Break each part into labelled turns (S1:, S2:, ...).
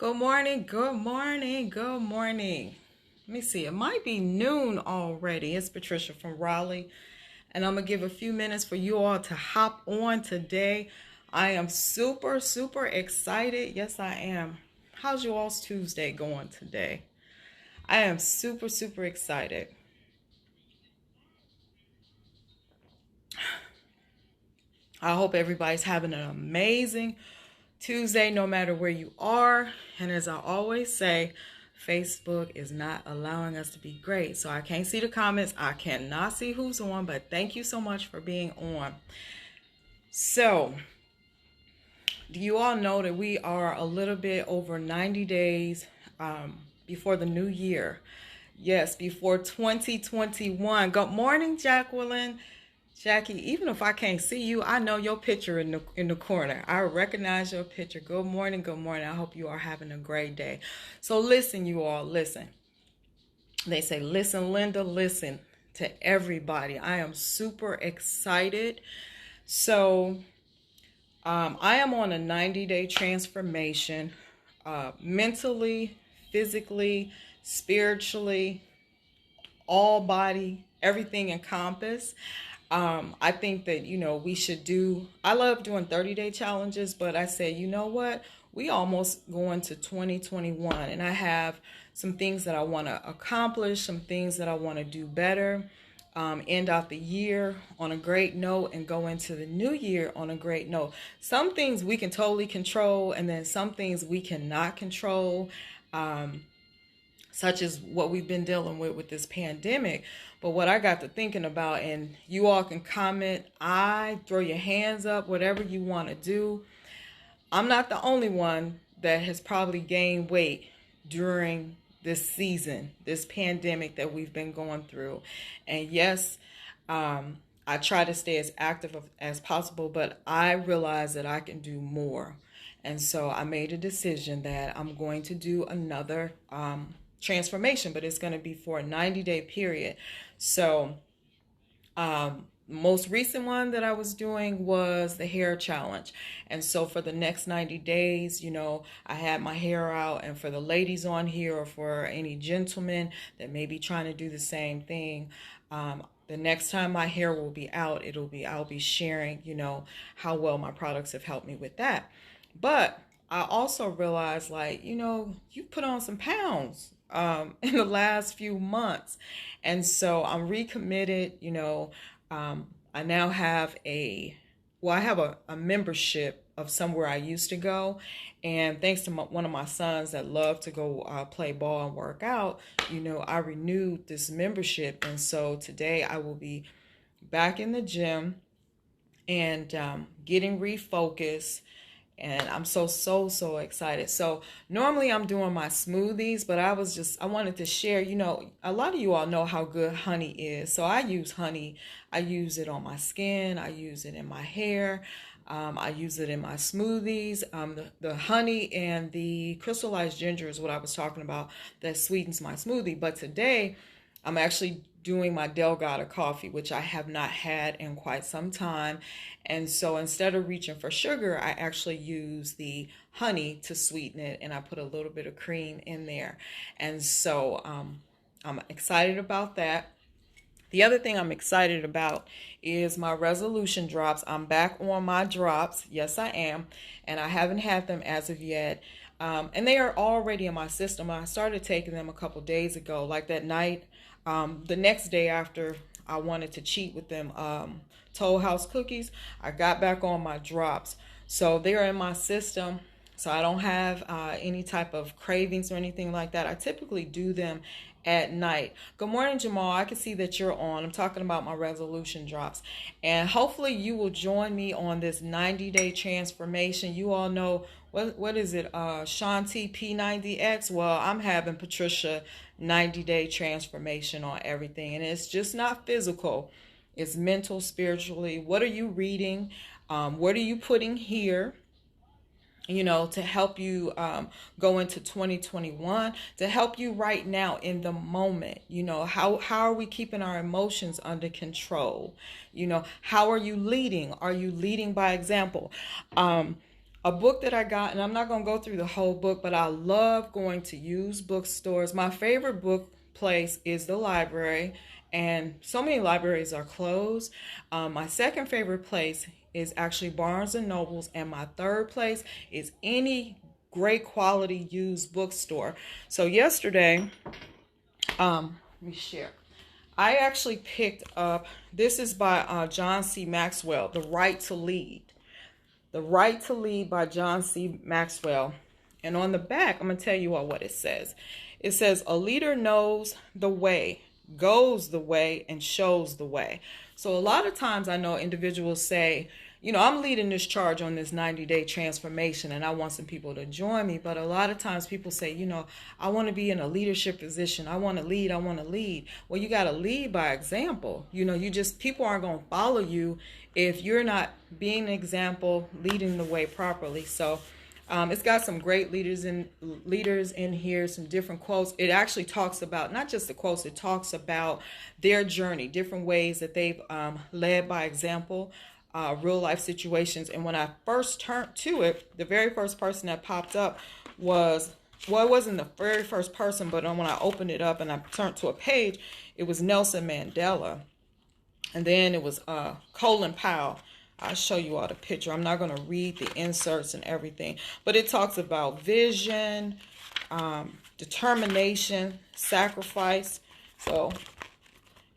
S1: Good morning, good morning, good morning. Let me see, it might be noon already. It's Patricia from Raleigh, and I'm going to give a few minutes for you all to hop on today. I am super excited. Yes, I am. How's you all's Tuesday going today? I am super excited. I hope everybody's having an amazing Tuesday, no matter where you are. And as I always say, Facebook is not allowing us to be great. So I can't see the comments. I cannot see who's on, but thank you so much for being on. So, do you all know that we are a little bit over 90 days before the new year? Yes, before 2021. Good morning, Jacqueline. Jackie, even if I can't see you, I know your picture in the corner. I recognize your picture. Good morning, good morning. I hope you are having a great day. So listen, you all, listen. They say, listen, Linda, listen to everybody. I am super excited. So I am on a 90-day transformation, mentally, physically, spiritually, all body, everything encompassed. I think that, we should I love doing 30-day challenges, but I say, you know what? We almost going to 2021, and I have some things that I want to accomplish, some things that I want to do better, end out the year on a great note and go into the new year on a great note. Some things we can totally control, and then some things we cannot control. Such as what we've been dealing with this pandemic. But what I got to thinking about, and you all can comment, throw your hands up, whatever you want to do. I'm not the only one that has probably gained weight during this season, this pandemic that we've been going through. And yes, I try to stay as active as possible, but I realize that I can do more. And so I made a decision that I'm going to do another transformation, but it's going to be for a 90-day period. So most recent one that I was doing was the hair challenge. And so for the next 90 days, I had my hair out. And for the ladies on here, or for any gentlemen that may be trying to do the same thing, the next time my hair will be out, I'll be sharing, how well my products have helped me with that. But I also realized, you put on some pounds in the last few months. And so I'm recommitted. I now have I have a membership of somewhere I used to go. And thanks to one of my sons that love to go play ball and work out, I renewed this membership. And so today I will be back in the gym and getting refocused. And I'm so excited. So normally I'm doing my smoothies, but I wanted to share, a lot of you all know how good honey is. So I use honey. I use it on my skin. I use it in my hair. I use it in my smoothies. The honey and the crystallized ginger is what I was talking about that sweetens my smoothie. But today I'm actually doing my Delgado coffee, which I have not had in quite some time. And so instead of reaching for sugar, I actually use the honey to sweeten it, and I put a little bit of cream in there. And so I'm excited about that. The other thing I'm excited about is my resolution drops. I'm back on my drops. Yes, I am. And I haven't had them as of yet. And they are already in my system. I started taking them a couple days ago, like that night. The next day after I wanted to cheat with them Toll House cookies, I got back on my drops. So they're in my system. So I don't have any type of cravings or anything like that. I typically do them at night. Good morning, Jamal. I can see that you're on. I'm talking about my resolution drops. And hopefully you will join me on this 90-day transformation. You all know, what is it? Shanti P90X? Well, I'm having Patricia 90-day transformation on everything. And it's just not physical. It's mental, spiritually. What are you reading? What are you putting here? To help you go into 2021, to help you right now in the moment. How are we keeping our emotions under control? How are you leading? Are you leading by example? A book that I got, and I'm not going to go through the whole book, but I love going to used bookstores. My favorite book place is the library, and so many libraries are closed. My second favorite place is actually Barnes and Nobles, and my third place is any great quality used bookstore. So yesterday, let me share. I actually picked up, this is by John C. Maxwell, The Right to Lead. The Right to Lead by John C. Maxwell. And on the back, I'm going to tell you all what it says. It says, a leader knows the way, goes the way, and shows the way. So a lot of times I know individuals say, you know, I'm leading this charge on this 90-day transformation and I want some people to join me. But a lot of times people say, you know, I want to be in a leadership position. I want to lead. I want to lead. Well, you got to lead by example. You know, people aren't going to follow you if you're not being an example, leading the way properly. So it's got some great leaders in here, some different quotes. It actually talks about, not just the quotes, it talks about their journey, different ways that they've led by example, real life situations. And when I first turned to it, the very first person that popped up was, well, it wasn't the very first person, but when I opened it up and I turned to a page, it was Nelson Mandela. And then it was Colin Powell. I'll show you all the picture. I'm not going to read the inserts and everything, but it talks about vision, determination, sacrifice. So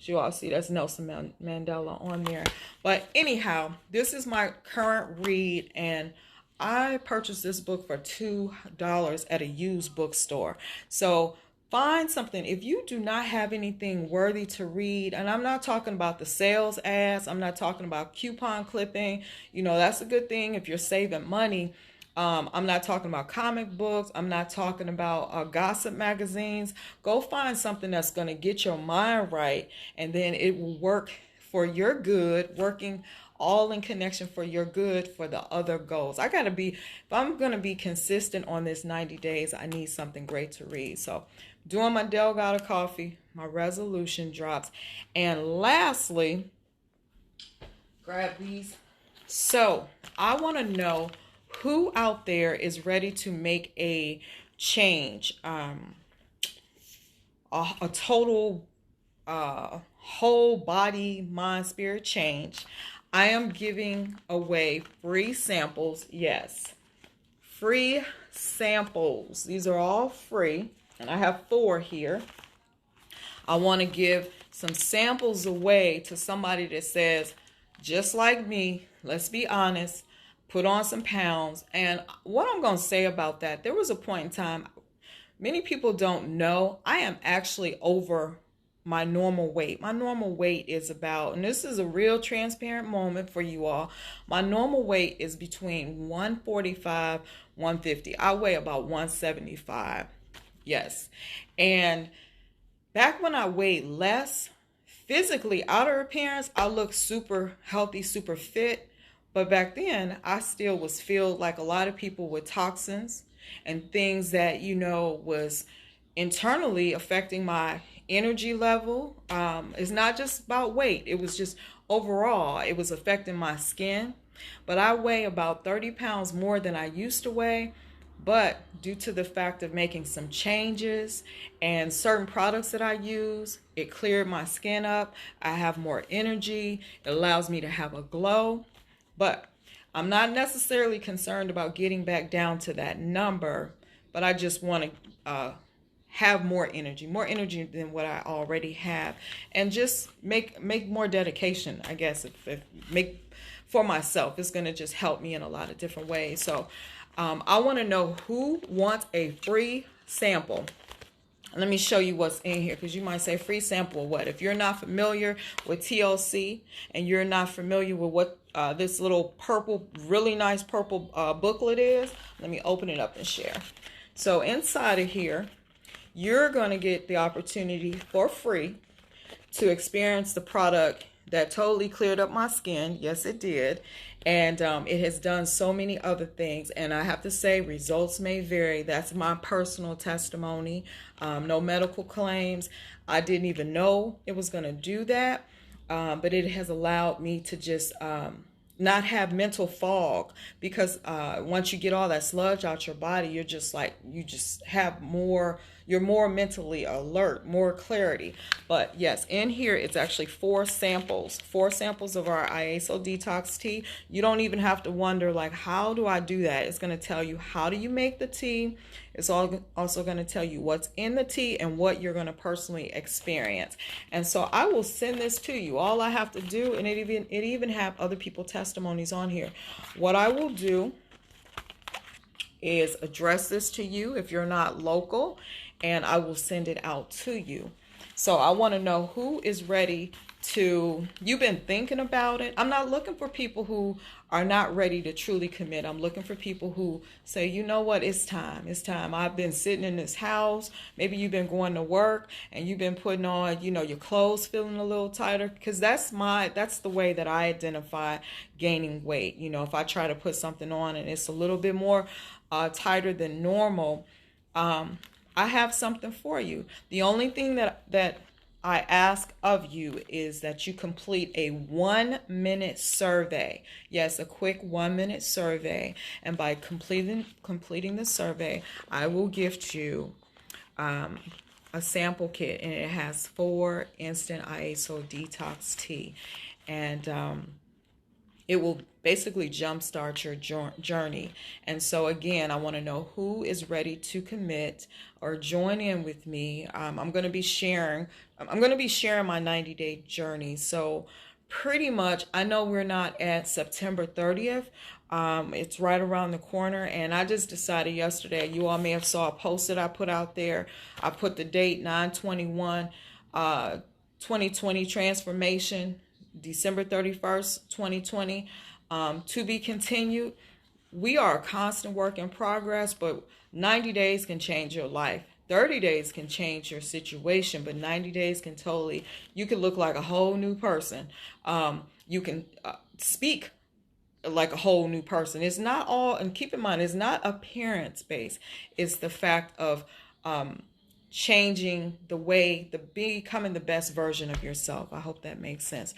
S1: as you all see, that's Nelson Mandela on there. But anyhow, this is my current read, and I purchased this book for $2 at a used bookstore. So find something. If you do not have anything worthy to read, and I'm not talking about the sales ads, I'm not talking about coupon clipping, you know, that's a good thing if you're saving money. I'm not talking about comic books. I'm not talking about gossip magazines. Go find something that's going to get your mind right, and then it will work for your good, working all in connection for your good for the other goals. If I'm going to be consistent on this 90 days, I need something great to read. So doing my Delgado coffee, my resolution drops. And lastly, grab these. So I want to know who out there is ready to make a change, a total whole body, mind, spirit change. I am giving away free samples. Yes, free samples. These are all free, and I have 4 here. I want to give some samples away to somebody that says, just like me, let's be honest, put on some pounds. And what I'm going to say about that, there was a point in time, many people don't know, I am actually over my normal weight. My normal weight is about, and this is a real transparent moment for you all, my normal weight is between 145, 150. I weigh about 175. Yes. And back when I weighed less, physically, outer appearance, I looked super healthy, super fit. But back then, I still was filled like a lot of people with toxins and things that, you know, was internally affecting my energy level. It's not just about weight. It was just overall, it was affecting my skin. But I weigh about 30 pounds more than I used to weigh. But due to the fact of making some changes and certain products that I use, it cleared my skin up. I have more energy. It allows me to have a glow. But I'm not necessarily concerned about getting back down to that number, but I just want to have more energy than what I already have, and just make more dedication, I guess, if make for myself. It's going to just help me in a lot of different ways. So I want to know who wants a free sample. Let me show you what's in here, because you might say free sample of what? If you're not familiar with TLC and you're not familiar with what this little purple, really nice purple booklet is, let me open it up and share. So inside of here, you're going to get the opportunity for free to experience the product that totally cleared up my skin. Yes, it did. And it has done so many other things. And I have to say, results may vary. That's my personal testimony. No medical claims. I didn't even know it was going to do that. But it has allowed me to just not have mental fog, because once you get all that sludge out your body, you're just like, you just have more, you're more mentally alert, more clarity. But yes, in here it's actually four samples of our IASO detox tea. You don't even have to wonder like, how do I do that? It's going to tell you how do you make the tea. It's also going to tell you what's in the tea and what you're going to personally experience. And so I will send this to you. All I have to do, and it even have other people testimonies on here. What I will do is address this to you if you're not local, and I will send it out to you. So I want to know who is ready to, you've been thinking about it. I'm not looking for people who are not ready to truly commit. I'm looking for people who say, you know what, it's time. It's time. I've been sitting in this house. Maybe you've been going to work and you've been putting on, you know, your clothes feeling a little tighter, because that's the way that I identify gaining weight. You know, if I try to put something on and it's a little bit more tighter than normal, I have something for you. The only thing that I ask of you is that you complete a 1-minute survey. Yes, a quick 1-minute survey. And by completing the survey, I will gift you a sample kit, and it has 4 instant IASO detox tea. And it will basically jumpstart your journey. And so again, I want to know who is ready to commit or join in with me. I'm going to be sharing my 90-day journey. So pretty much, I know we're not at September 30th. It's right around the corner, and I just decided yesterday, you all may have saw a post that I put out there. I put the date 9/21, 2020 transformation, December 31st, 2020, to be continued. We are a constant work in progress, but 90 days can change your life. 30 days can change your situation, but 90 days can totally, you can look like a whole new person. You can speak like a whole new person. It's not all, and keep in mind, it's not appearance based. It's the fact of changing the way, becoming the best version of yourself. I hope that makes sense.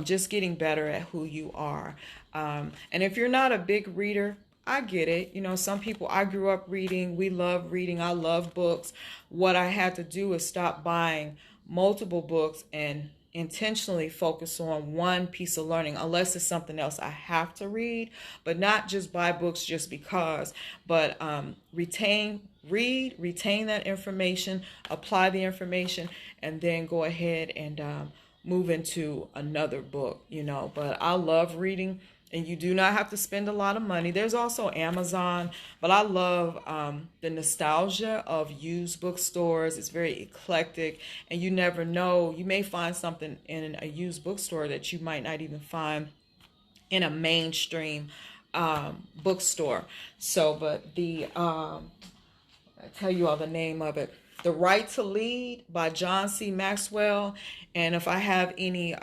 S1: Just getting better at who you are. And if you're not a big reader, I get it. You know, some people, I grew up reading. We love reading. I love books. What I had to do is stop buying multiple books and intentionally focus on one piece of learning, unless it's something else I have to read, but not just buy books just because, but retain that information, apply the information, and then go ahead and move into another book, you know. But I love reading, and you do not have to spend a lot of money. There's also Amazon, but I love the nostalgia of used bookstores. It's very eclectic, and you never know. You may find something in a used bookstore that you might not even find in a mainstream bookstore. So, but I tell you all the name of it. The Right to Lead by John C. Maxwell. And if I have any,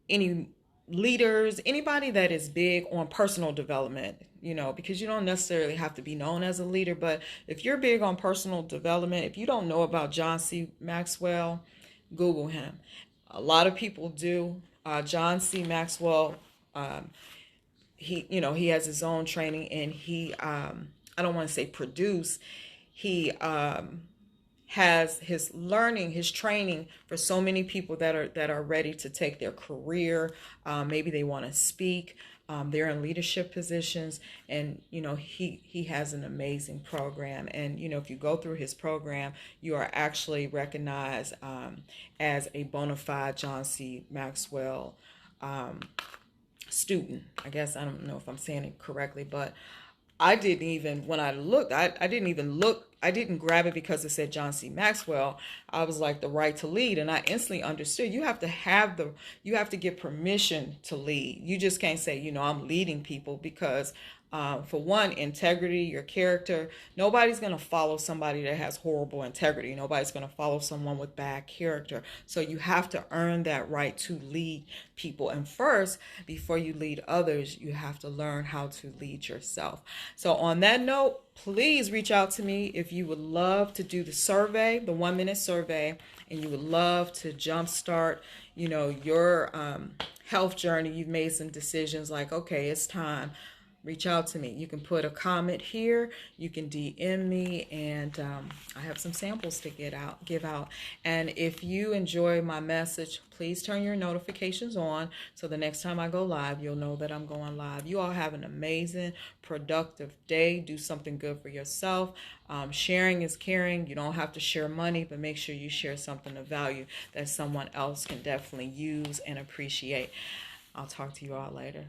S1: any leaders, anybody that is big on personal development, you know, because you don't necessarily have to be known as a leader, but if you're big on personal development, if you don't know about John C. Maxwell, Google him. A lot of people do. John C. Maxwell, he has his own training, and he, I don't want to say produce, he has his learning, his training for so many people that are ready to take their career. Maybe they want to speak. They're in leadership positions, and you know, he has an amazing program. And you know, if you go through his program, you are actually recognized as a bona fide John C. Maxwell student. I guess, I don't know if I'm saying it correctly, but I didn't even, when I looked, I didn't even look. I didn't grab it because it said John C. Maxwell. I was like, the right to lead. And I instantly understood you have to get permission to lead. You just can't say, you know, I'm leading people, because for one, integrity, your character, nobody's going to follow somebody that has horrible integrity. Nobody's going to follow someone with bad character. So you have to earn that right to lead people. And first, before you lead others, you have to learn how to lead yourself. So on that note, please reach out to me if you would love to do the survey, the 1-minute survey, and you would love to jumpstart, your health journey, you've made some decisions like, okay, it's time. Reach out to me. You can put a comment here. You can DM me, and I have some samples to give out. And if you enjoy my message, please turn your notifications on so the next time I go live, you'll know that I'm going live. You all have an amazing, productive day. Do something good for yourself. Sharing is caring. You don't have to share money, but make sure you share something of value that someone else can definitely use and appreciate. I'll talk to you all later.